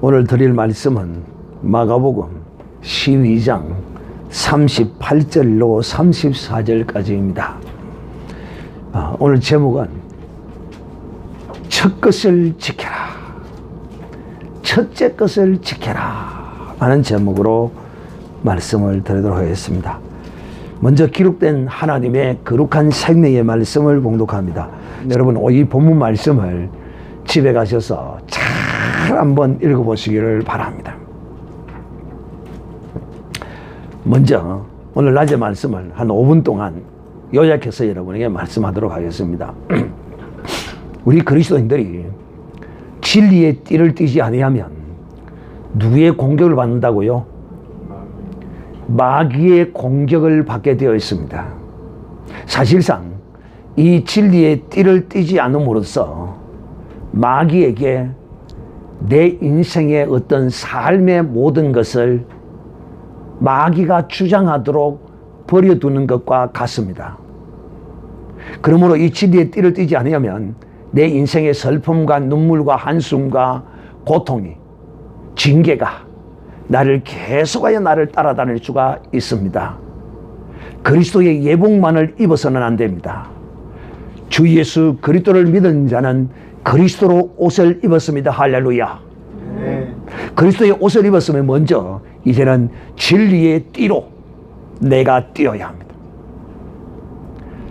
오늘 드릴 말씀은 마가복음 12장 38절로 34절까지입니다. 오늘 제목은 첫 것을 지켜라, 첫째 것을 지켜라 하는 제목으로 말씀을 드리도록 하겠습니다. 먼저 기록된 하나님의 거룩한 생명의 말씀을 봉독합니다. 여러분, 이 본문 말씀을 집에 가셔서 잘 한번 읽어보시기를 바랍니다. 먼저 오늘 낮의 말씀을 한 5분 동안 요약해서 여러분에게 말씀하도록 하겠습니다. 우리 그리스도인들이 진리의 띠를 띠지 아니하면 누구의 공격을 받는다고요? 마귀의 공격을 받게 되어 있습니다. 사실상 이 진리의 띠를 띠지 않음으로써 마귀에게 내 인생의 어떤 삶의 모든 것을 마귀가 주장하도록 버려두는 것과 같습니다. 그러므로 이 진리의 띠를 띠지 않으면 내 인생의 슬픔과 눈물과 한숨과 고통이, 징계가 나를 계속하여 나를 따라다닐 수가 있습니다. 그리스도의 예복만을 입어서는 안 됩니다. 주 예수 그리스도를 믿은 자는 그리스도로 옷을 입었습니다. 할렐루야. 그리스도의 옷을 입었으면 먼저 이제는 진리의 띠로 내가 띄어야 합니다.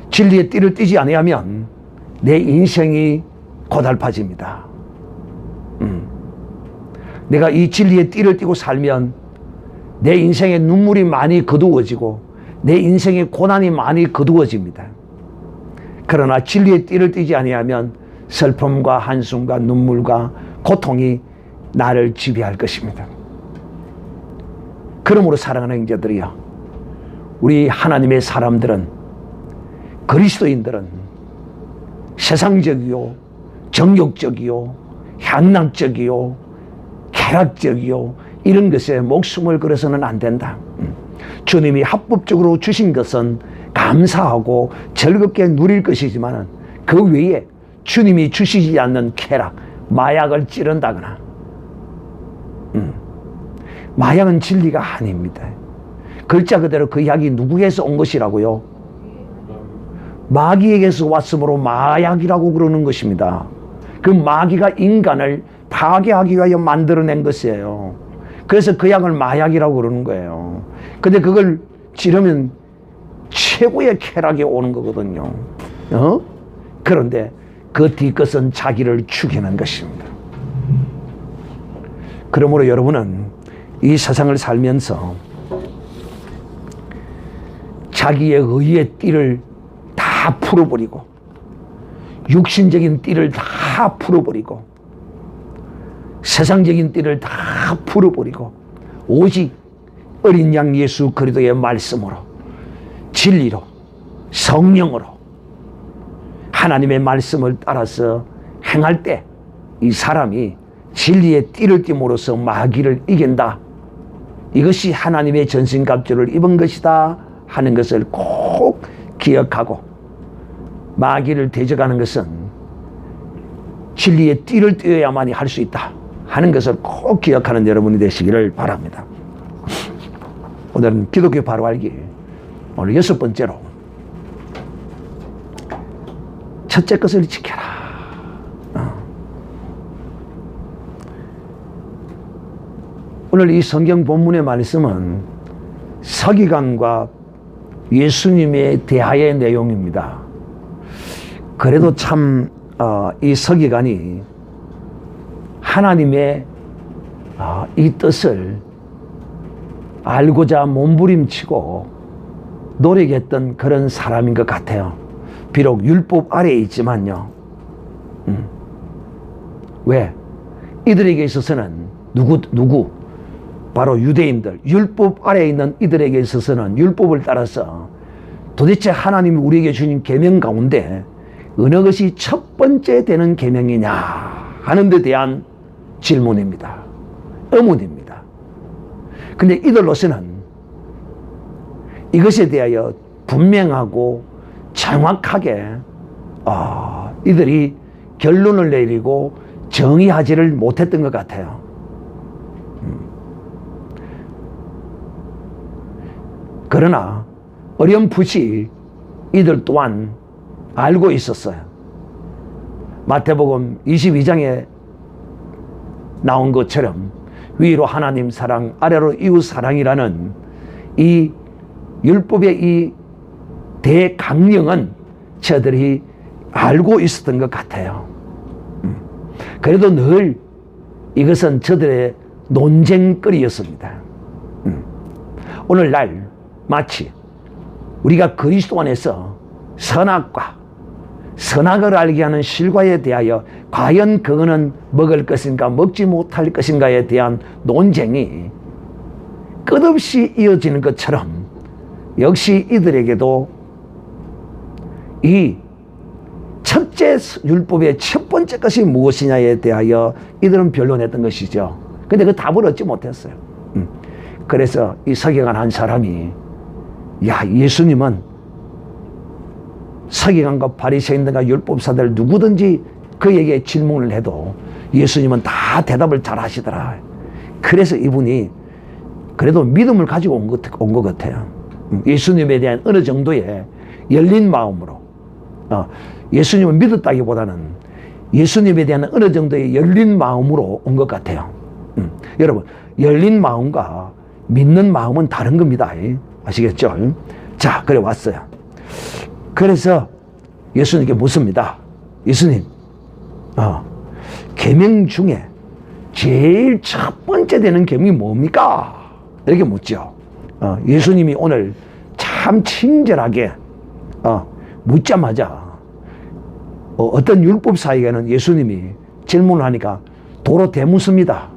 진리의 띠를 띠지 아니하면 내 인생이 고달파집니다. 내가 이 진리의 띠를 띠고 살면 내 인생의 눈물이 많이 거두어지고 내 인생의 고난이 많이 거두어집니다. 그러나 진리의 띠를 띠지 아니하면 슬픔과 한숨과 눈물과 고통이 나를 지배할 것입니다. 그러므로 사랑하는 형제들이여, 우리 하나님의 사람들은, 그리스도인들은 세상적이요, 정욕적이요, 향락적이요, 쾌락적이요, 이런 것에 목숨을 걸어서는 안 된다. 주님이 합법적으로 주신 것은 감사하고 즐겁게 누릴 것이지만 그 외에 주님이 주시지 않는 쾌락, 마약을 찌른다거나, 마약은 진리가 아닙니다. 글자 그대로 그 약이 누구에게서 온 것이라고요? 마귀에게서 왔으므로 마약이라고 그러는 것입니다. 그 마귀가 인간을 파괴하기 위하여 만들어낸 것이에요. 그래서 그 약을 마약이라고 그러는 거예요. 근데 그걸 찌르면 최고의 쾌락이 오는 거거든요. 그런데 그 뒤끝은 자기를 죽이는 것입니다. 그러므로 여러분은 이 세상을 살면서 자기의 의의 띠를 다 풀어버리고, 육신적인 띠를 다 풀어버리고, 세상적인 띠를 다 풀어버리고, 오직 어린 양 예수 그리스도의 말씀으로, 진리로, 성령으로 하나님의 말씀을 따라서 행할 때 이 사람이 진리의 띠를 띠므로써 마귀를 이긴다. 이것이 하나님의 전신갑주를 입은 것이다 하는 것을 꼭 기억하고, 마귀를 대적하는 것은 진리의 띠를 띠어야만이 할 수 있다 하는 것을 꼭 기억하는 여러분이 되시기를 바랍니다. 오늘은 기독교 바로 알기, 오늘 6번째로 첫째 것을 지켜라. 오늘 이 성경 본문의 말씀은 서기관과 예수님의 대화의 내용입니다. 그래도 참 이 서기관이 하나님의 이 뜻을 알고자 몸부림치고 노력했던 그런 사람인 것 같아요. 비록 율법 아래에 있지만요. 왜? 이들에게 있어서는 누구? 바로 유대인들, 율법 아래에 있는 이들에게 있어서는 율법을 따라서 도대체 하나님이 우리에게 주신 계명 가운데 어느 것이 첫 번째 되는 계명이냐 하는 데 대한 질문입니다. 의문입니다. 근데 이들로서는 이것에 대하여 분명하고 정확하게 이들이 결론을 내리고 정의하지를 못했던 것 같아요. 그러나 어렴풋이 이들 또한 알고 있었어요. 마태복음 22장에 나온 것처럼 위로 하나님 사랑, 아래로 이웃 사랑이라는 이 율법의 이 대강령은 저들이 알고 있었던 것 같아요. 그래도 늘 이것은 저들의 논쟁거리였습니다. 오늘날 마치 우리가 그리스도 안에서 선악과 선악을 알게 하는 실과에 대하여 과연 그거는 먹을 것인가 먹지 못할 것인가에 대한 논쟁이 끝없이 이어지는 것처럼 역시 이들에게도 이 첫째 율법의 첫 번째 것이 무엇이냐에 대하여 이들은 변론했던 것이죠. 근데 그 답을 얻지 못했어요. 그래서 이 서기관 한 사람이 야, 예수님은 서기관과 바리새인들과 율법사들 누구든지 그에게 질문을 해도 예수님은 다 대답을 잘 하시더라. 그래서 이분이 그래도 믿음을 가지고 온 것 같아요. 예수님에 대한 어느 정도의 열린 마음으로 예수님을 믿었다기보다는 예수님에 대한 어느 정도의 열린 마음으로 온 것 같아요. 여러분, 열린 마음과 믿는 마음은 다른 겁니다. 아시겠죠? 자, 그래 왔어요. 그래서 예수님께 묻습니다. 예수님, 계명 중에 제일 첫 번째 되는 계명이 뭡니까? 이렇게 묻죠. 예수님이 오늘 참 친절하게 묻자마자 어떤 율법사에게는 예수님이 질문을 하니까 도로 대묻습니다.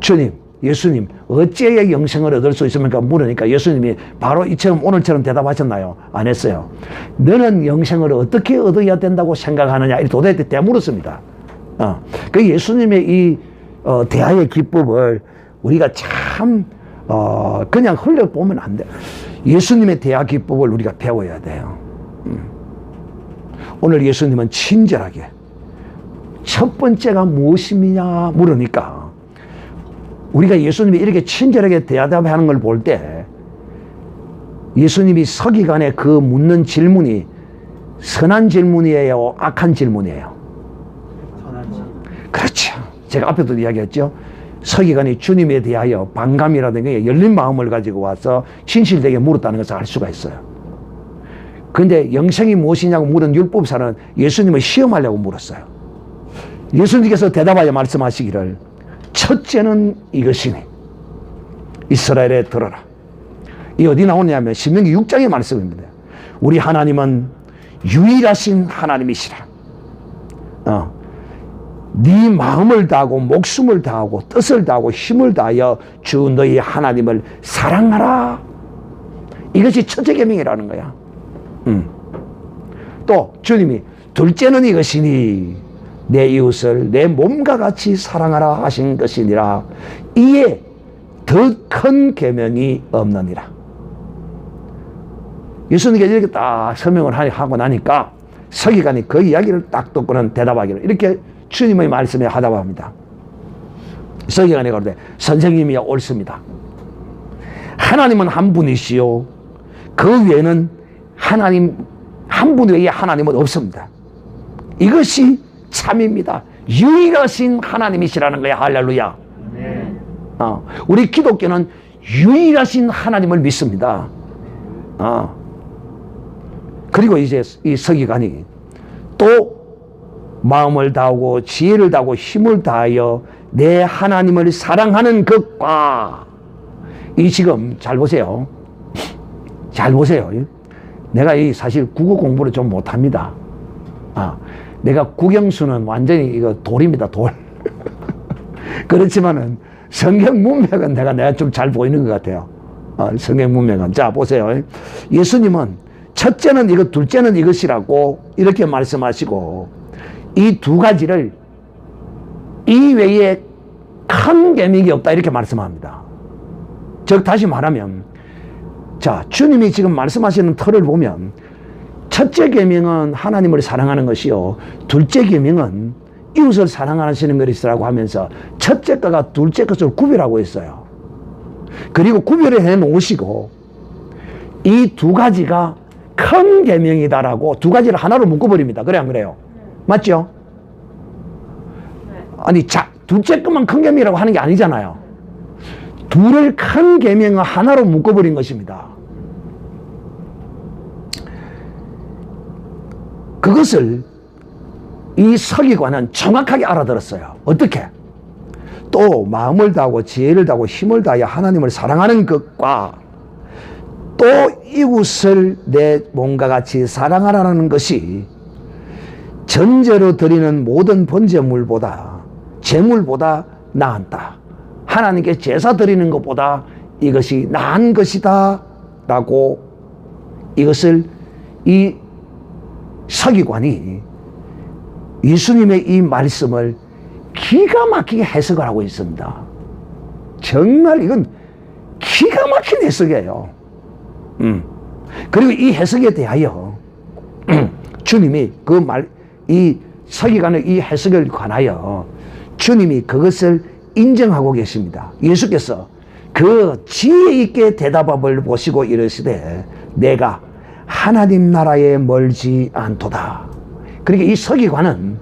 주님, 예수님, 어찌해야 영생을 얻을 수 있습니까? 물으니까 예수님이 바로 이처럼 오늘처럼 대답하셨나요? 안 했어요. 너는 영생을 어떻게 얻어야 된다고 생각하느냐? 이렇게 도대체 대물었습니다. 그 예수님의 이 대화의 기법을 우리가 참 그냥 흘려보면 안 돼요. 예수님의 대화 기법을 우리가 배워야 돼요. 오늘 예수님은 친절하게 첫 번째가 무엇이냐 물으니까 우리가 예수님이 이렇게 친절하게 대답하는 걸 볼 때 예수님이 서기관의 그 묻는 질문이 선한 질문이에요? 악한 질문이에요? 선한 질문. 그렇죠. 제가 앞에도 이야기했죠. 서기관이 주님에 대하여 반감이라든가 열린 마음을 가지고 와서 진실되게 물었다는 것을 알 수가 있어요. 그런데 영생이 무엇이냐고 물은 율법사는 예수님을 시험하려고 물었어요. 예수님께서 대답하여 말씀하시기를 첫째는 이것이니 이스라엘에 들어라. 이 어디 나오냐면 신명기 6장의 말씀입니다. 우리 하나님은 유일하신 하나님이시라. 네 마음을 다하고 목숨을 다하고 뜻을 다하고 힘을 다하여 주 너희 하나님을 사랑하라. 이것이 첫째 계명이라는 거야. 또 주님이 둘째는 이것이니 내 이웃을 내 몸과 같이 사랑하라 하신 것이니라. 이에 더 큰 계명이 없느니라. 예수님께서 이렇게 딱 설명을 하고 나니까 서기관이 그 이야기를 딱 듣고는 대답하기를 이렇게 주님의 말씀에 하다고 합니다. 서기관이 그러되 선생님이야 옳습니다. 하나님은 한 분이시요 그 외에는 하나님 한 분 외에 하나님은 없습니다. 이것이 참입니다. 유일하신 하나님이시라는 거야. 할렐루야. 우리 기독교는 유일하신 하나님을 믿습니다. 그리고 이제 이 서기관이 또 마음을 다하고 지혜를 다하고 힘을 다하여 내 하나님을 사랑하는 것과 이 지금 잘 보세요. 잘 보세요. 내가 이 사실 국어 공부를 좀 못합니다. 내가 국영수는 완전히 이거 돌입니다. 돌. 그렇지만은 성경 문맥은 내가 좀 잘 보이는 것 같아요. 성경 문맥은. 자, 보세요. 예수님은 첫째는 이것, 둘째는 이것이라고 이렇게 말씀하시고 이 두 가지를 이 외에 큰 계명이 없다 이렇게 말씀합니다. 즉 다시 말하면 자, 주님이 지금 말씀하시는 틀을 보면 첫째 계명은 하나님을 사랑하는 것이요 둘째 계명은 이웃을 사랑하시는 것이라고 하면서 첫째 것과 둘째 것을 구별하고 있어요. 그리고 구별을 해 놓으시고 이 두 가지가 큰 계명이다라고 두 가지를 하나로 묶어버립니다. 그래 안 그래요? 맞죠? 아니 둘째 것만 큰 계명이라고 하는 게 아니잖아요. 둘을 큰 계명을 하나로 묶어버린 것입니다. 그것을 이 서기관은 정확하게 알아들었어요. 어떻게? 또 마음을 다하고 지혜를 다하고 힘을 다하여 하나님을 사랑하는 것과 또 이웃을 내 몸과 같이 사랑하라는 것이 전제로 드리는 모든 번제물보다 제물보다 나았다. 하나님께 제사 드리는 것보다 이것이 나은 것이다 라고 이것을 이 서기관이 예수님의 이 말씀을 기가 막히게 해석을 하고 있습니다. 정말 이건 기가 막힌 해석이에요. 그리고 이 해석에 대하여 주님이 이 서기관의 이 해석을 관하여 주님이 그것을 인정하고 계십니다. 예수께서 그 지혜 있게 대답함을 보시고 이르시되 내가 하나님 나라에 멀지 않도다. 그러니까 이 서기관은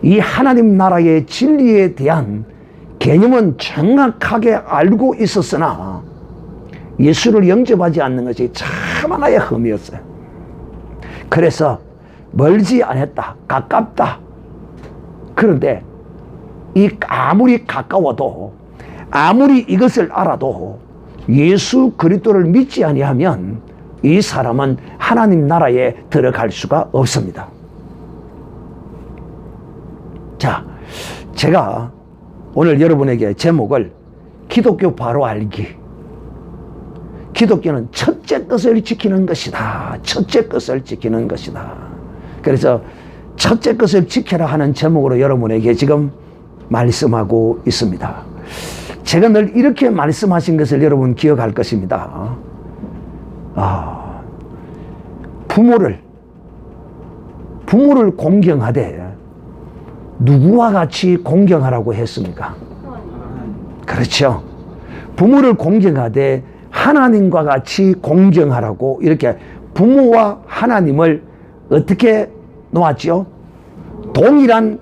이 하나님 나라의 진리에 대한 개념은 정확하게 알고 있었으나 예수를 영접하지 않는 것이 참 하나의 흠이었어요. 그래서 멀지 않았다, 가깝다. 그런데 아무리 가까워도 아무리 이것을 알아도 예수 그리스도를 믿지 아니하면 이 사람은 하나님 나라에 들어갈 수가 없습니다. 자, 제가 오늘 여러분에게 제목을 기독교 바로 알기. 기독교는 첫째 것을 지키는 것이다. 첫째 것을 지키는 것이다. 그래서 첫째 것을 지켜라 하는 제목으로 여러분에게 지금 말씀하고 있습니다. 제가 늘 이렇게 말씀하신 것을 여러분 기억할 것입니다. 부모를 공경하되 누구와 같이 공경하라고 했습니까? 그렇죠. 부모를 공경하되 하나님과 같이 공경하라고 이렇게 부모와 하나님을 어떻게 놓았죠? 동일한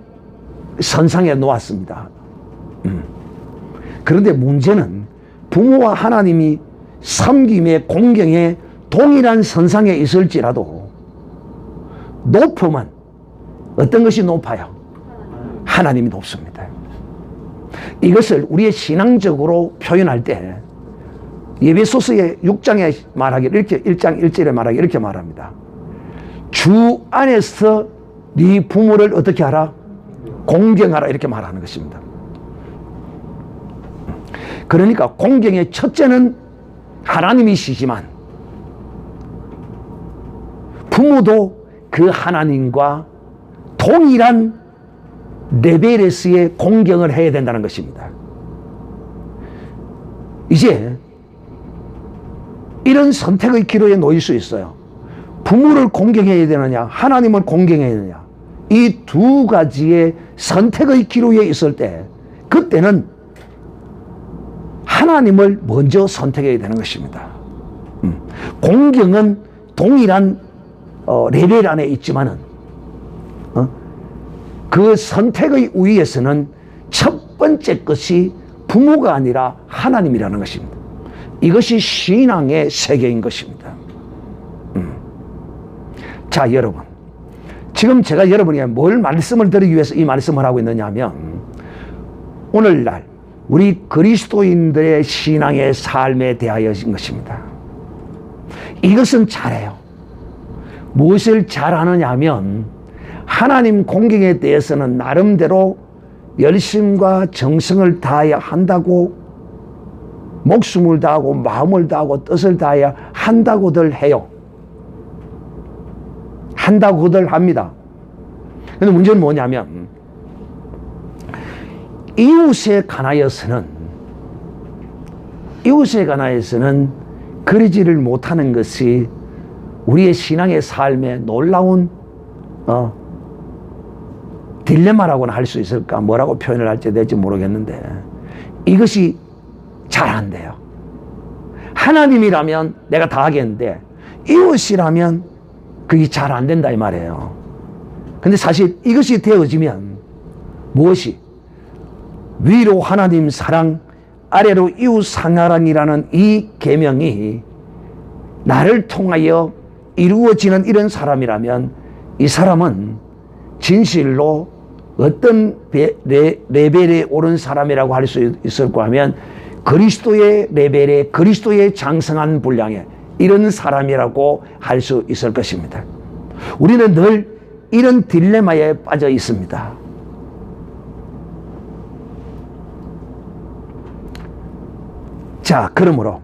선상에 놓았습니다. 그런데 문제는 부모와 하나님이 섬김의 공경에 동일한 선상에 있을지라도 높음은 어떤 것이 높아요? 하나님이 높습니다. 이것을 우리의 신앙적으로 표현할 때 에베소서의 6장에 말하기를 이렇게 1장 1절에 말하기 이렇게 말합니다. 주 안에서 네 부모를 어떻게 하라? 공경하라 이렇게 말하는 것입니다. 그러니까 공경의 첫째는 하나님이시지만 부모도 그 하나님과 동일한 레벨에서의 공경을 해야 된다는 것입니다. 이제 이런 선택의 기로에 놓일 수 있어요. 부모를 공경해야 되느냐 하나님을 공경해야 되느냐 이 두 가지의 선택의 기로에 있을 때 그때는 하나님을 먼저 선택해야 되는 것입니다. 공경은 동일한 레벨 안에 있지만은 그 선택의 위에서는 첫 번째 것이 부모가 아니라 하나님이라는 것입니다. 이것이 신앙의 세계인 것입니다. 자, 여러분. 지금 제가 여러분에게 뭘 말씀을 드리기 위해서 이 말씀을 하고 있느냐 하면 오늘날 우리 그리스도인들의 신앙의 삶에 대하여인 것입니다. 이것은 잘해요. 무엇을 잘하느냐 하면 하나님 공경에 대해서는 나름대로 열심과 정성을 다해야 한다고 목숨을 다하고 마음을 다하고 뜻을 다해야 한다고들 해요. 한다고들 합니다. 그런데 문제는 뭐냐면 이웃에 관하여서는 그러지를 못하는 것이 우리의 신앙의 삶에 놀라운 딜레마라고는 할 수 있을까? 뭐라고 표현을 할지 될지 모르겠는데 이것이 잘 안 돼요. 하나님이라면 내가 다 하겠는데 이웃이라면 그게 잘 안 된다 이 말이에요. 근데 사실 이것이 되어지면 무엇이? 위로 하나님 사랑, 아래로 이웃 사랑이라는 이 계명이 나를 통하여 이루어지는 이런 사람이라면 이 사람은 진실로 어떤 레벨에 오른 사람이라고 할 수 있을까 하면 그리스도의 레벨에 그리스도의 장성한 분량에 이런 사람이라고 할 수 있을 것입니다. 우리는 늘 이런 딜레마에 빠져 있습니다. 자, 그러므로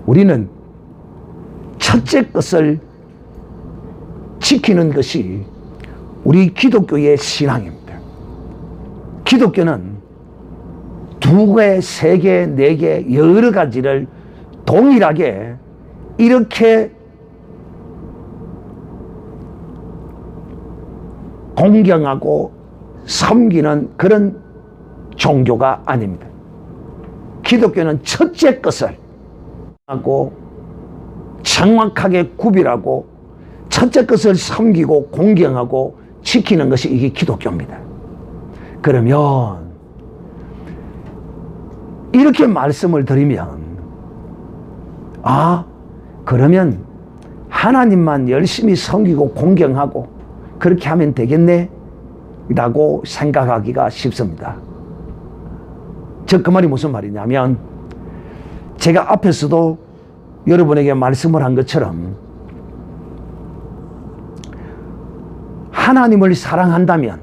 우리는 첫째 것을 지키는 것이 우리 기독교의 신앙입니다. 기독교는 두 개, 세 개, 네 개, 여러 가지를 동일하게 이렇게 공경하고 섬기는 그런 종교가 아닙니다. 기독교는 첫째 것을 하고 정확하게 구별하고 첫째 것을 섬기고 공경하고 지키는 것이 이게 기독교입니다. 그러면 이렇게 말씀을 드리면 그러면 하나님만 열심히 섬기고 공경하고 그렇게 하면 되겠네 라고 생각하기가 쉽습니다. 즉 그 말이 무슨 말이냐면 제가 앞에서도 여러분에게 말씀을 한 것처럼 하나님을 사랑한다면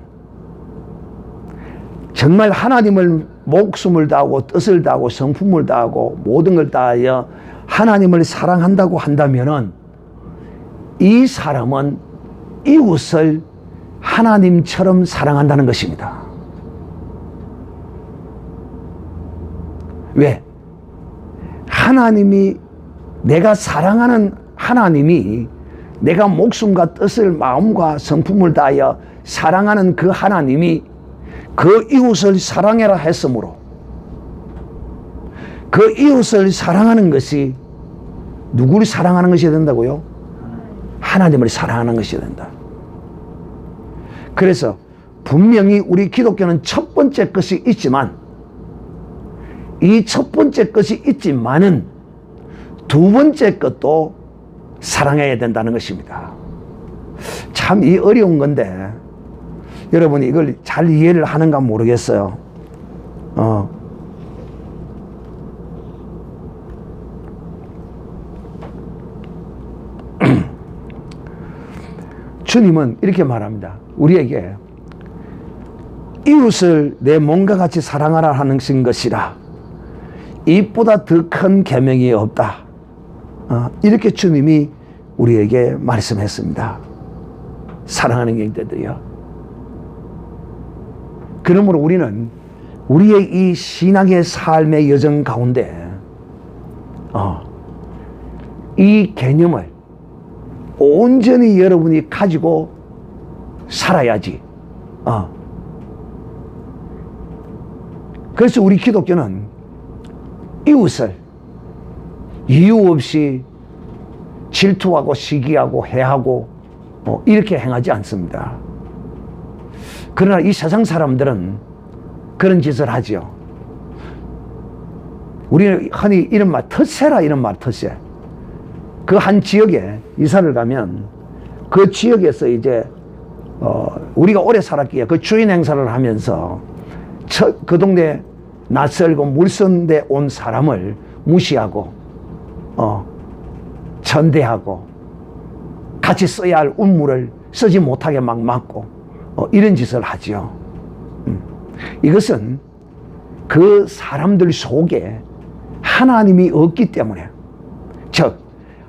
정말 하나님을 목숨을 다하고 뜻을 다하고 성품을 다하고 모든 걸 다하여 하나님을 사랑한다고 한다면은 이 사람은 이웃을 하나님처럼 사랑한다는 것입니다. 왜? 하나님이 내가 사랑하는 하나님이 내가 목숨과 뜻을 마음과 성품을 다하여 사랑하는 그 하나님이 그 이웃을 사랑해라 했으므로 그 이웃을 사랑하는 것이 누구를 사랑하는 것이 된다고요? 하나님을 사랑하는 것이 된다. 그래서 분명히 우리 기독교는 첫 번째 것이 있지만 이 첫 번째 것이 있지만은 두 번째 것도 사랑해야 된다는 것입니다. 참 이 어려운 건데 여러분이 이걸 잘 이해를 하는가 모르겠어요. 주님은 이렇게 말합니다. 우리에게 이웃을 내 몸과 같이 사랑하라 하는 것이라 이보다 더 큰 계명이 없다. 이렇게 주님이 우리에게 말씀했습니다. 사랑하는 경제들이요. 그러므로 우리는 우리의 이 신앙의 삶의 여정 가운데 이 개념을 온전히 여러분이 가지고 살아야지. 그래서 우리 기독교는 이웃을 이유 없이 질투하고 시기하고 해하고 이렇게 행하지 않습니다. 그러나 이 세상 사람들은 그런 짓을 하죠. 우리는 흔히 이런 말, 텃세라 이런 말, 텃세. 그 한 지역에 이사를 가면 그 지역에서 이제 우리가 오래 살았기에 그 주인 행사를 하면서 그 동네 낯설고 물선대 온 사람을 무시하고 천대하고 같이 써야 할 운물을 쓰지 못하게 막 막고 이런 짓을 하지요. 이것은 그 사람들 속에 하나님이 없기 때문에, 즉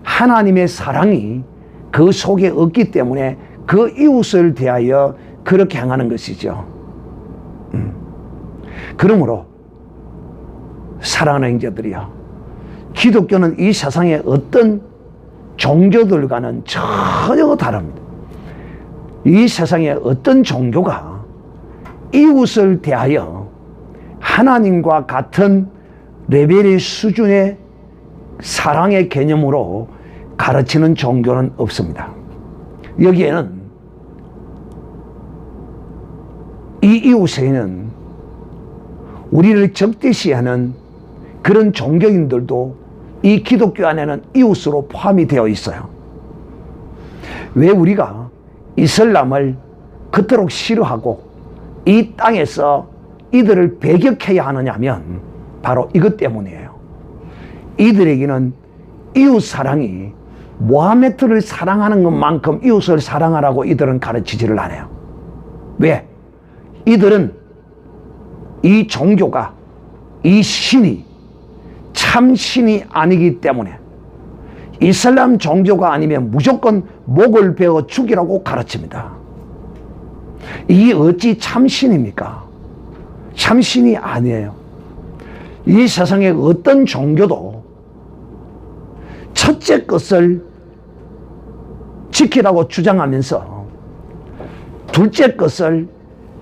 하나님의 사랑이 그 속에 없기 때문에 그 이웃을 대하여 그렇게 행하는 것이죠. 그러므로 사랑하는 형제들이요, 기독교는 이 세상의 어떤 종교들과는 전혀 다릅니다. 이 세상의 어떤 종교가 이웃을 대하여 하나님과 같은 레벨의 수준의 사랑의 개념으로 가르치는 종교는 없습니다. 여기에는 이 이웃에는 우리를 적대시하는 그런 종교인들도 이 기독교 안에는 이웃으로 포함이 되어 있어요. 왜 우리가 이슬람을 그토록 싫어하고 이 땅에서 이들을 배격해야 하느냐 하면 바로 이것 때문이에요. 이들에게는 이웃 사랑이 모하메트를 사랑하는 것만큼 이웃을 사랑하라고 이들은 가르치지를 않아요. 왜? 이들은 이 종교가, 이 신이 참 신이 아니기 때문에 이슬람 종교가 아니면 무조건 목을 베어 죽이라고 가르칩니다. 이게 어찌 참 신입니까? 참 신이 아니에요. 이 세상에 어떤 종교도 첫째 것을 지키라고 주장하면서 둘째 것을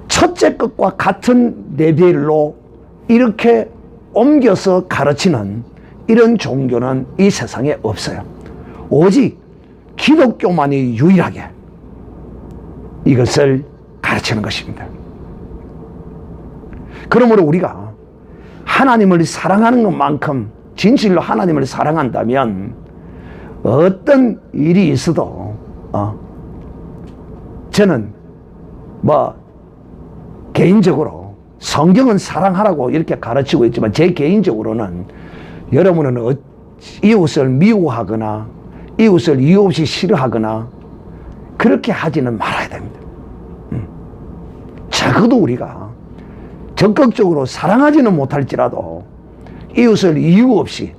첫째 것과 같은 레벨로 이렇게 옮겨서 가르치는 이런 종교는 이 세상에 없어요. 오직 기독교만이 유일하게 이것을 가르치는 것입니다. 그러므로 우리가 하나님을 사랑하는 것만큼 진실로 하나님을 사랑한다면 어떤 일이 있어도 저는 개인적으로 성경은 사랑하라고 이렇게 가르치고 있지만 제 개인적으로는 여러분은 이웃을 미워하거나 이웃을 이유 없이 싫어하거나 그렇게 하지는 말아야 됩니다. 적어도 우리가 적극적으로 사랑하지는 못할지라도 이웃을 이유 없이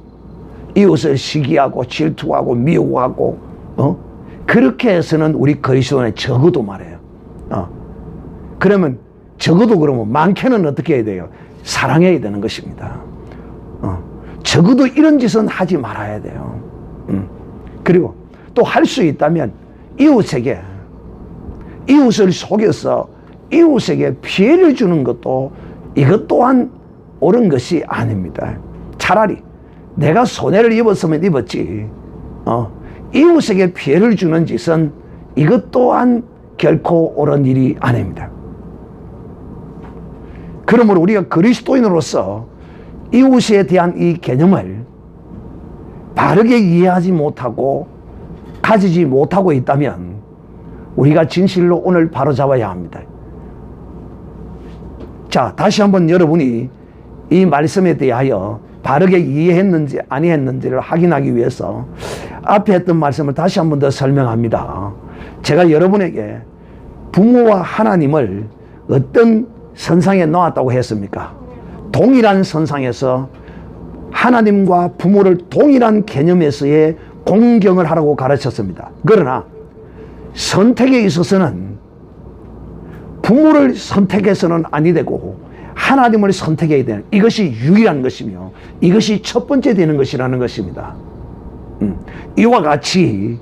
이웃을 시기하고 질투하고 미워하고 그렇게 해서는 우리 그리스도인의 적어도 말해요. 그러면 적어도 그러면 많게는 어떻게 해야 돼요? 사랑해야 되는 것입니다. 적어도 이런 짓은 하지 말아야 돼요. 그리고 또 할 수 있다면 이웃에게 이웃을 속여서 이웃에게 피해를 주는 것도 이것 또한 옳은 것이 아닙니다. 차라리 내가 손해를 입었으면 입었지 이웃에게 피해를 주는 짓은 이것 또한 결코 옳은 일이 아닙니다. 그러므로 우리가 그리스도인으로서 이웃에 대한 이 개념을 바르게 이해하지 못하고 가지지 못하고 있다면 우리가 진실로 오늘 바로잡아야 합니다. 자, 다시 한번 여러분이 이 말씀에 대하여 바르게 이해했는지 아니했는지를 확인하기 위해서 앞에 했던 말씀을 다시 한번 더 설명합니다. 제가 여러분에게 부모와 하나님을 어떤 선상에 놓았다고 했습니까? 동일한 선상에서 하나님과 부모를 동일한 개념에서의 공경을 하라고 가르쳤습니다. 그러나 선택에 있어서는 부모를 선택해서는 아니 되고 하나님을 선택해야 되는 이것이 유일한 것이며 이것이 첫 번째 되는 것이라는 것입니다. 이와 같이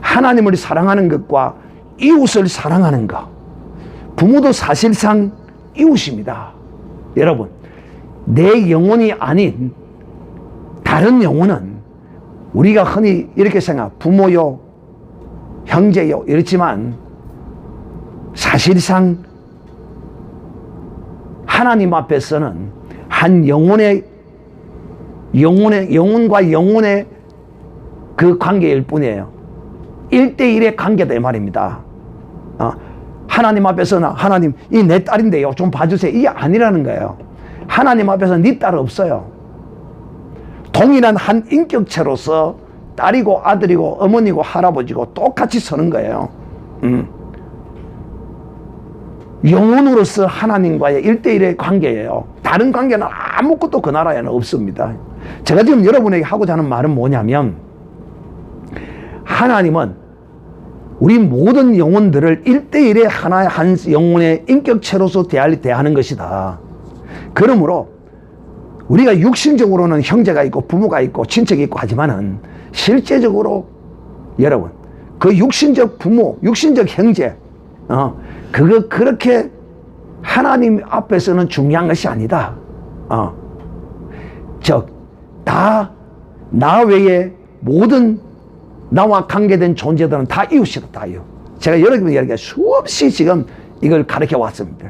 하나님을 사랑하는 것과 이웃을 사랑하는 것, 부모도 사실상 이웃입니다. 여러분, 내 영혼이 아닌 다른 영혼은 우리가 흔히 이렇게 생각, 부모요, 형제요 이렇지만 사실상 하나님 앞에서는 한 영혼과 영혼의 그 관계일 뿐이에요. 1대1의 관계다 이 말입니다. 하나님 앞에서는 하나님 이 내 딸인데요 좀 봐주세요 이게 아니라는 거예요. 하나님 앞에서는 네 딸 없어요. 동일한 한 인격체로서 딸이고 아들이고 어머니고 할아버지고 똑같이 서는 거예요. 영혼으로서 하나님과의 1대1의 관계예요. 다른 관계는 아무것도 그 나라에는 없습니다. 제가 지금 여러분에게 하고자 하는 말은 뭐냐면 하나님은 우리 모든 영혼들을 1대1의 하나의 한 영혼의 인격체로서 대하는 것이다. 그러므로 우리가 육신적으로는 형제가 있고 부모가 있고 친척이 있고 하지만은 실제적으로 여러분 그 육신적 부모, 육신적 형제 그거 그렇게 하나님 앞에서는 중요한 것이 아니다. 다 나 외에 모든 나와 관계된 존재들은 다 이웃이다. 다 이웃. 제가 여러분에게 수없이 지금 이걸 가르쳐 왔습니다.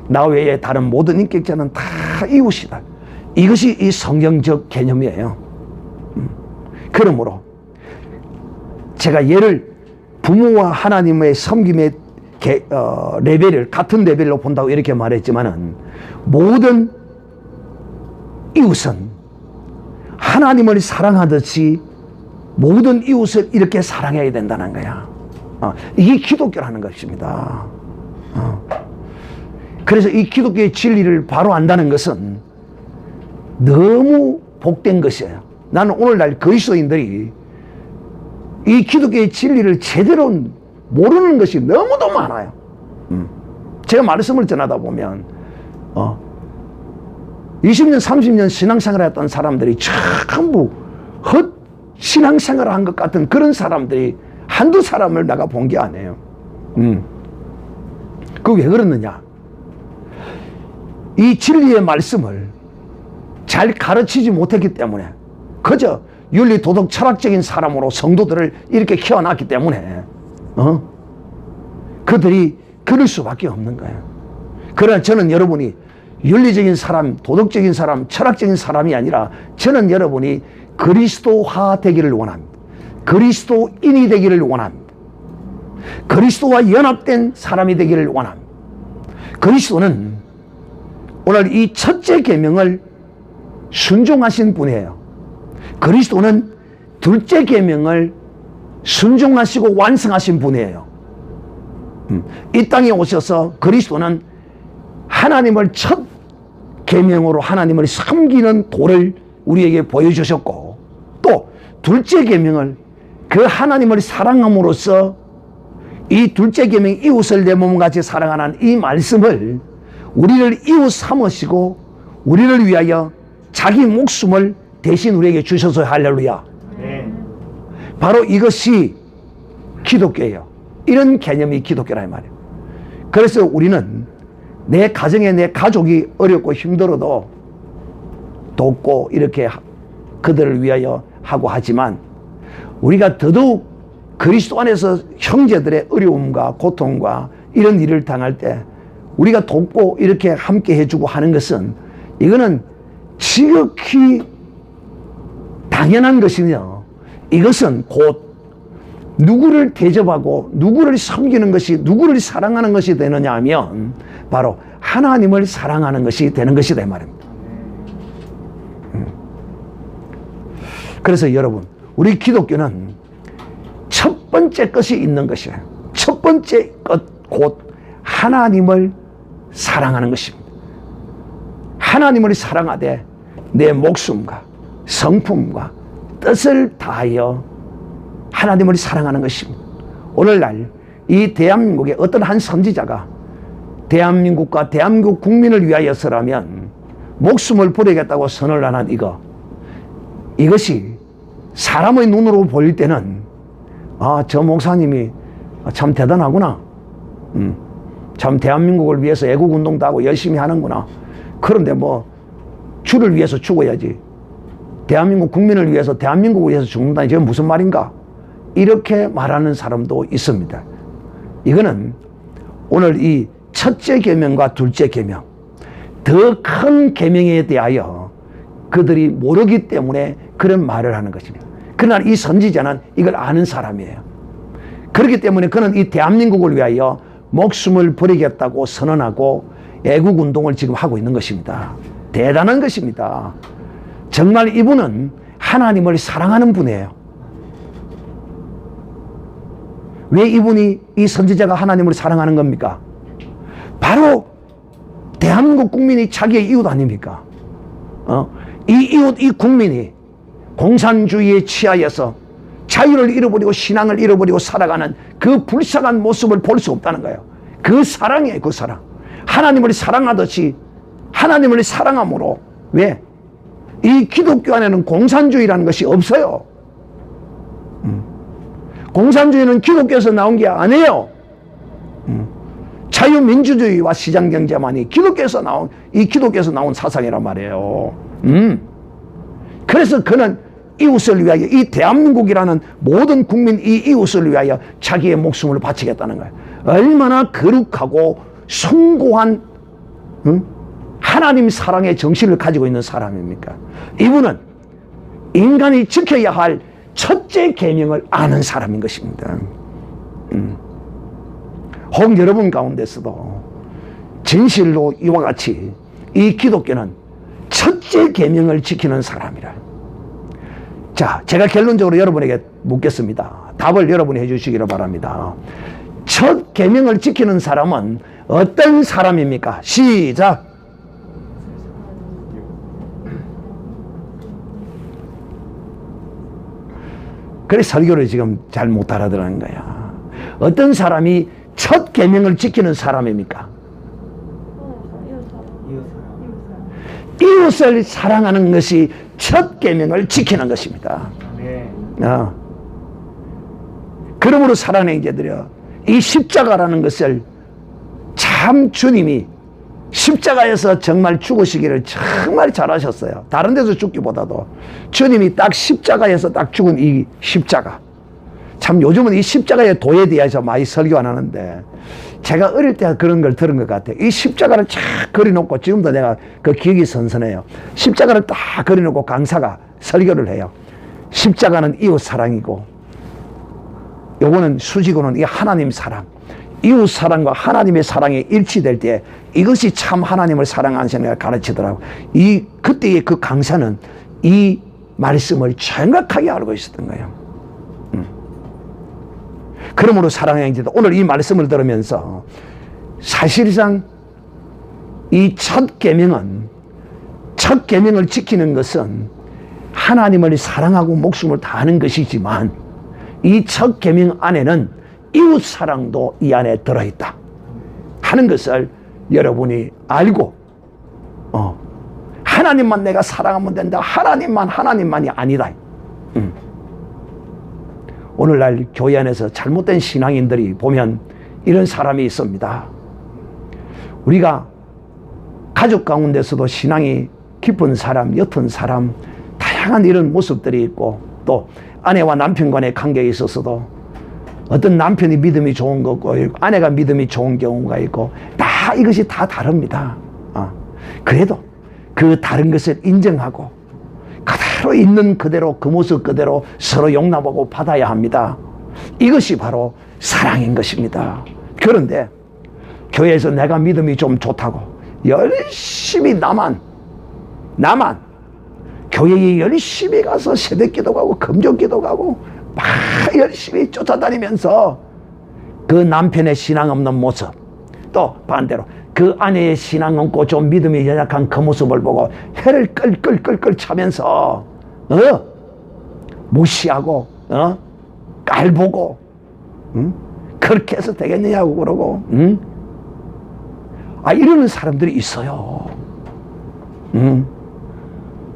나 외에 다른 모든 인격자는 다 이웃이다. 이것이 이 성경적 개념이에요. 그러므로 제가 얘를 부모와 하나님의 섬김의 레벨을 같은 레벨로 본다고 이렇게 말했지만은, 모든 이웃은 하나님을 사랑하듯이 모든 이웃을 이렇게 사랑해야 된다는 거야. 이게 기독교라는 것입니다. 그래서 이 기독교의 진리를 바로 안다는 것은 너무 복된 것이에요. 나는 오늘날 그리스도인들이 이 기독교의 진리를 제대로 모르는 것이 너무도 많아요. 제가 말씀을 전하다 보면 20년 30년 신앙생활을 했던 사람들이 전부 신앙생활을 한 것 같은 그런 사람들이 한두 사람을 내가 본 게 아니에요. 그 왜 그러느냐, 이 진리의 말씀을 잘 가르치지 못했기 때문에, 그저 윤리 도덕 철학적인 사람으로 성도들을 이렇게 키워놨기 때문에 그들이 그럴 수밖에 없는 거예요. 그러나 저는 여러분이 윤리적인 사람, 도덕적인 사람, 철학적인 사람이 아니라, 저는 여러분이 그리스도화 되기를 원합니다. 그리스도인이 되기를 원합니다. 그리스도와 연합된 사람이 되기를 원합니다. 그리스도는 오늘 이 첫째 계명을 순종하신 분이에요. 그리스도는 둘째 계명을 순종하시고 완성하신 분이에요. 이 땅에 오셔서 그리스도는 하나님을 첫 계명으로 하나님을 섬기는 도를 우리에게 보여주셨고, 또 둘째 계명을 그 하나님을 사랑함으로써 이 둘째 계명, 이웃을 내 몸같이 사랑하는 이 말씀을 우리를 이웃 삼으시고 우리를 위하여 자기 목숨을 대신 우리에게 주셔서, 할렐루야. 바로 이것이 기독교예요. 이런 개념이 기독교란 말이에요. 그래서 우리는 내 가정에 내 가족이 어렵고 힘들어도 돕고 이렇게 그들을 위하여 하고 하지만, 우리가 더더욱 그리스도 안에서 형제들의 어려움과 고통과 이런 일을 당할 때 우리가 돕고 이렇게 함께 해주고 하는 것은, 이거는 지극히 당연한 것이며, 이것은 곧 누구를 대접하고 누구를 섬기는 것이, 누구를 사랑하는 것이 되느냐 하면 바로 하나님을 사랑하는 것이 되는 것이다 이 말입니다. 그래서 여러분, 우리 기독교는 첫 번째 것이 있는 것이에요. 첫 번째 것, 곧 하나님을 사랑하는 것입니다. 하나님을 사랑하되 내 목숨과 성품과 뜻을 다하여 하나님을 사랑하는 것입니다. 오늘날 이 대한민국의 어떤 한 선지자가 대한민국과 대한민국 국민을 위하여서라면 목숨을 버리겠다고 선을 하는 이것이 사람의 눈으로 보일 때는, 저 목사님이 참 대단하구나, 참 대한민국을 위해서 애국운동도 하고 열심히 하는구나. 그런데 뭐 주를 위해서 죽어야지, 대한민국 국민을 위해서, 대한민국을 위해서 죽는다니 저게 무슨 말인가, 이렇게 말하는 사람도 있습니다. 이거는 오늘 이 첫째 계명과 둘째 계명, 더 큰 계명에 대하여 그들이 모르기 때문에 그런 말을 하는 것입니다. 그러나 이 선지자는 이걸 아는 사람이에요. 그렇기 때문에 그는 이 대한민국을 위하여 목숨을 버리겠다고 선언하고 애국운동을 지금 하고 있는 것입니다. 대단한 것입니다. 정말 이분은 하나님을 사랑하는 분이에요. 왜 이분이, 이 선지자가 하나님을 사랑하는 겁니까? 바로 대한민국 국민이 자기의 이웃 아닙니까? 이 이웃, 이 국민이 공산주의에 취하여서 자유를 잃어버리고 신앙을 잃어버리고 살아가는 그 불쌍한 모습을 볼 수 없다는 거예요. 그 사랑이에요, 그 사랑. 하나님을 사랑하듯이 하나님을 사랑함으로, 왜? 이 기독교 안에는 공산주의라는 것이 없어요. 공산주의는 기독교에서 나온 게 아니에요. 자유민주주의와 시장경제만이 기독교에서 나온 사상이란 말이에요. 그래서 그는 이웃을 위하여, 이 대한민국이라는 모든 국민 이 이웃을 위하여 자기의 목숨을 바치겠다는 거예요. 얼마나 거룩하고 숭고한 하나님 사랑의 정신을 가지고 있는 사람입니까? 이분은 인간이 지켜야 할 첫째 계명을 아는 사람인 것입니다. 혹 여러분 가운데서도 진실로 이와 같이 이 기독교는 첫째 계명을 지키는 사람이라. 자, 제가 결론적으로 여러분에게 묻겠습니다. 답을 여러분이 해주시기를 바랍니다. 첫 계명을 지키는 사람은 어떤 사람입니까? 시작. 그래 설교를 지금 잘 못 알아들은 거야. 어떤 사람이 첫 계명을 지키는 사람입니까? 이웃을 사랑하는 것이 첫 계명을 지키는 것입니다. 그러므로 사랑하는 형제들이여, 이 십자가라는 것을 참 주님이 십자가에서 정말 죽으시기를 정말 잘하셨어요. 다른 데서 죽기보다도 주님이 딱 십자가에서 딱 죽은 이 십자가, 참 요즘은 이 십자가의 도에 대해서 많이 설교 안 하는데 제가 어릴 때 그런 걸 들은 것 같아요. 이 십자가를 쫙 그려놓고, 지금도 내가 그 기억이 선선해요. 십자가를 딱 그려놓고 강사가 설교를 해요. 십자가는 이웃 사랑이고, 요거는 수직어는 이 하나님 사랑, 이웃 사랑과 하나님의 사랑이 일치될 때 이것이 참 하나님을 사랑하는 생각을 가르치더라고. 그때의 그 강사는 이 말씀을 정확하게 알고 있었던 거예요. 그러므로 사랑하는 형제들, 오늘 이 말씀을 들으면서 사실상 이 첫 계명을 지키는 것은 하나님을 사랑하고 목숨을 다하는 것이지만, 이 첫 계명 안에는 이웃 사랑도 이 안에 들어있다 하는 것을 여러분이 알고, 하나님만 내가 사랑하면 된다, 하나님만이 아니다. 오늘날 교회 안에서 잘못된 신앙인들이 보면 이런 사람이 있습니다. 우리가 가족 가운데서도 신앙이 깊은 사람, 옅은 사람, 다양한 이런 모습들이 있고, 또 아내와 남편 간의 관계에 있어서도 어떤 남편이 믿음이 좋은 거고 아내가 믿음이 좋은 경우가 있고, 다 이것이 다 다릅니다. 그래도 그 다른 것을 인정하고 그대로 있는 그대로, 그 모습 그대로 서로 용납하고 받아야 합니다. 이것이 바로 사랑인 것입니다. 그런데 교회에서 내가 믿음이 좀 좋다고 열심히 나만 교회에 열심히 가서 새벽기도 가고 금전기도 가고 막 열심히 쫓아다니면서 그 남편의 신앙 없는 모습, 또 반대로 그 아내의 신앙 없고 좀 믿음이 연약한 그 모습을 보고 혀를 끌끌끌끌 차면서 무시하고 깔보고 그렇게 해서 되겠느냐고 그러고 이러는 사람들이 있어요.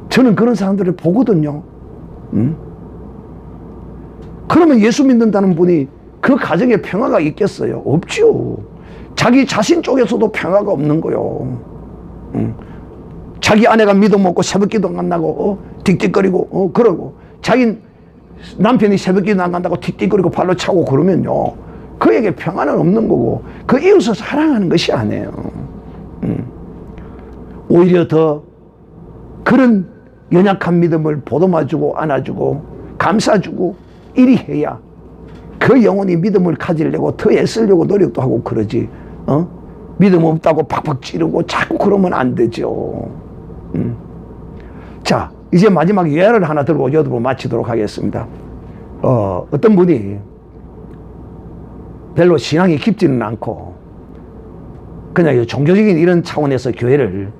저는 그런 사람들을 보거든요. 그러면 예수 믿는다는 분이 그 가정에 평화가 있겠어요? 없죠. 자기 자신 쪽에서도 평화가 없는 거요. 자기 아내가 믿음 없고 새벽기도 안 간다고 틱틱거리고 그러고, 자기 남편이 새벽기도 안 간다고 틱틱거리고 발로 차고 그러면요, 그에게 평화는 없는 거고 그 이웃을 사랑하는 것이 아니에요. 오히려 더 그런 연약한 믿음을 보듬어주고 안아주고 감싸주고 이리 해야 그 영혼이 믿음을 가지려고 더 애쓰려고 노력도 하고 그러지. 믿음 없다고 팍팍 찌르고 자꾸 그러면 안 되죠. 자, 이제 마지막 예를 하나 들고 여러분 마치도록 하겠습니다. 어떤 분이 별로 신앙이 깊지는 않고 그냥 종교적인 이런 차원에서 교회를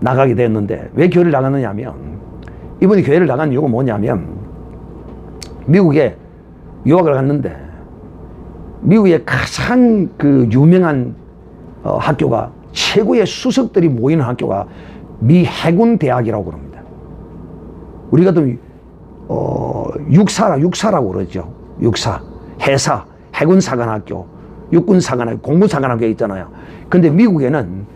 나가게 됐는데, 왜 교회를 나갔느냐 하면, 이분이 교회를 나간 이유가 뭐냐면, 미국에 유학을 갔는데 미국의 가장 그 유명한 학교가, 최고의 수석들이 모이는 학교가 미 해군 대학이라고 그럽니다. 우리가 또 육사라고 그러죠. 육사, 해사, 해군사관학교, 육군사관학교, 공군사관학교 있잖아요. 근데 미국에는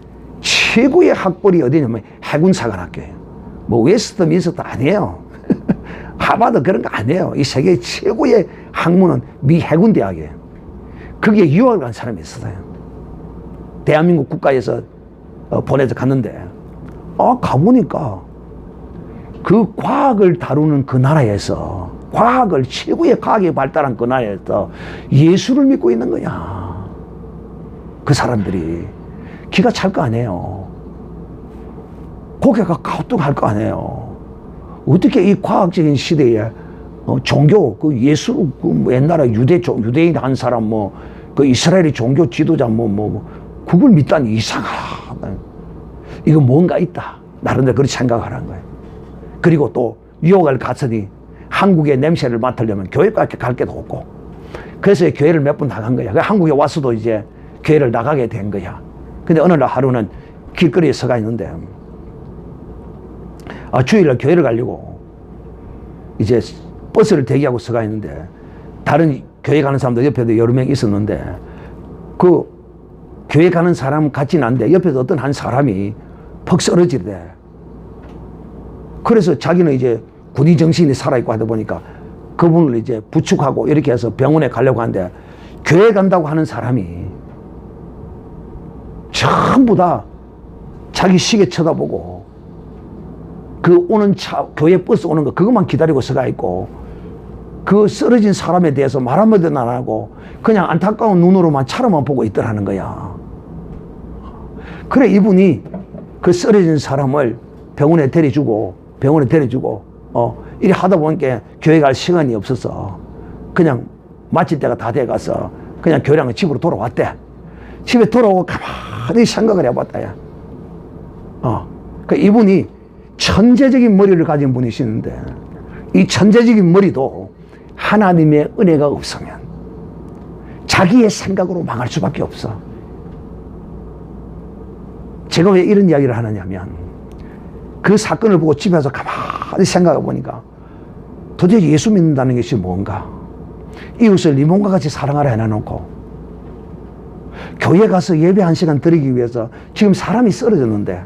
최고의 학벌이 어디냐면 해군사관학교예요. 뭐 웨스트 미스터 아니에요. 하버드 그런 거 아니에요. 이 세계 최고의 학문은 미 해군대학이에요. 거기에 유학을 간 사람이 있었어요. 대한민국 국가에서 보내서 갔는데 가보니까 그 과학을 다루는 그 나라에서 과학을 최고의 과학이 발달한 그 나라에서 예수를 믿고 있는 거야. 그 사람들이 기가 찰 거 아니에요. 고개가 가우뚱할 거 아니에요. 어떻게 이 과학적인 시대에 종교, 그 예수, 그 옛날에 유대인 한 사람, 그 이스라엘의 종교 지도자, 그걸 믿다니 이상하다. 이거 뭔가 있다. 나름대로 그렇게 생각하라는 거예요. 그리고 또 유학을 갔으니 한국의 냄새를 맡으려면 교회밖에 갈 데도 없고. 그래서 교회를 몇 번 나간 거야. 한국에 와서도 이제 교회를 나가게 된 거야. 근데 어느 날 하루는 길거리에 서가 있는데, 주일날 교회를 가려고 이제 버스를 대기하고 서가 있는데, 다른 교회 가는 사람들 옆에도 여러 명 있었는데, 그 교회 가는 사람 같진 않은데 옆에서 어떤 한 사람이 퍽 쓰러지대. 그래서 자기는 이제 군인 정신이 살아있고 하다 보니까 그분을 이제 부축하고 이렇게 해서 병원에 가려고 하는데, 교회 간다고 하는 사람이 전부 다 자기 시계 쳐다보고 그 오는 차, 교회 버스 오는 거 그것만 기다리고 서가 있고, 그 쓰러진 사람에 대해서 말 한마디도 안 하고 그냥 안타까운 눈으로만 차로만 보고 있더라는 거야. 그래 이분이 그 쓰러진 사람을 병원에 데려주고 이리 하다 보니까 교회 갈 시간이 없어서 그냥 마칠 때가 다 돼가서 그냥 교회랑 집으로 돌아왔대. 집에 돌아오고 가만히 생각을 해봤다. 야. 그 이분이 천재적인 머리를 가진 분이시는데, 이 천재적인 머리도 하나님의 은혜가 없으면 자기의 생각으로 망할 수밖에 없어. 제가 왜 이런 이야기를 하느냐면, 그 사건을 보고 집에서 가만히 생각해 보니까 도대체 예수 믿는다는 것이 뭔가, 이웃을 네 몸과 같이 사랑하라 해놔놓고 교회 가서 예배 1시간 드리기 위해서 지금 사람이 쓰러졌는데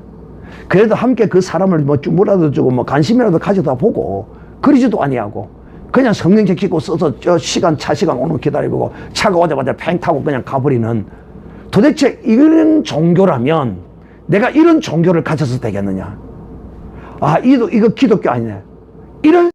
그래도 함께 그 사람을 뭐라도 주고 관심이라도 가져다 보고 그러지도 아니하고 그냥 성경책 찍고 써서 차 시간 오는 거 기다리고 차가 오자마자 팽 타고 그냥 가버리는, 도대체 이런 종교라면 내가 이런 종교를 가져서 되겠느냐. 이거 기독교 아니네. 이런